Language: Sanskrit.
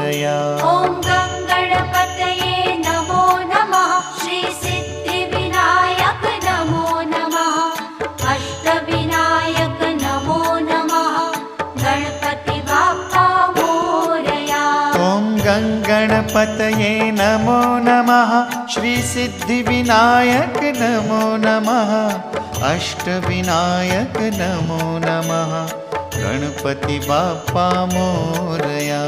मोरया। ॐ गणपतये नमो नमः। श्री सिद्धिविनायक नमो नमः। अष्टविनायक नमो नमः। गणपति बाप्पा मोरया। ॐ गणपतये नमो नमः। श्री सिद्धिविनायक नमो नमः। अष्टविनायक नमो नमः। गणपति बाप्पा मोरया।